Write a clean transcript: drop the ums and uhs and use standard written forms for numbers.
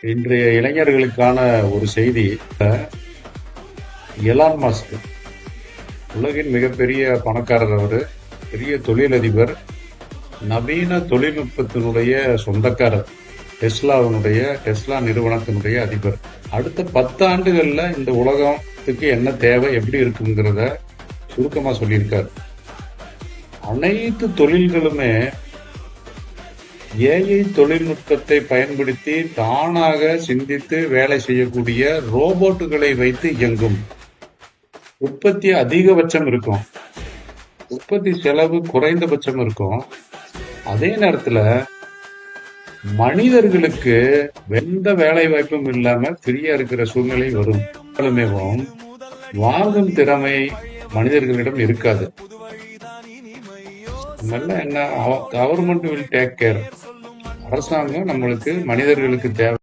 இன்றைய இளைஞர்களுக்கான ஒரு செய்தி. எலான் மஸ்க் உலகின் மிகப்பெரிய பணக்காரர். அவரு பெரிய தொழிலதிபர், நவீன தொழில்நுட்பத்தினுடைய சொந்தக்காரர், டெஸ்லா நிறுவனத்தினுடைய அதிபர். அடுத்த 10 ஆண்டுகள்ல இந்த உலகத்துக்கு என்ன தேவை, எப்படி இருக்குங்கிறத சுருக்கமா சொல்லியிருக்காரு. அனைத்து தொழில்களுமே ஏஐ தொழில்நுட்பத்தை பயன்படுத்தி தானாக சிந்தித்து வேலை செய்யக்கூடிய ரோபோட்டுகளை வைத்து இயங்கும். உற்பத்தி அதிகபட்சம் இருக்கும், உற்பத்தி செலவு குறைந்தபட்சம் இருக்கும். அதே நேரத்துல மனிதர்களுக்கு எந்த வேலை வாய்ப்பும் இல்லாம ஃப்ரீயா இருக்கிற சூழ்நிலை வரும். வாங்கும் திறமை மனிதர்களிடம் இருக்காது. என்ன கவர்மெண்ட் வில் டேக் கேர். அரசாங்கம் நம்மளுக்கு மனிதர்களுக்கு தேவை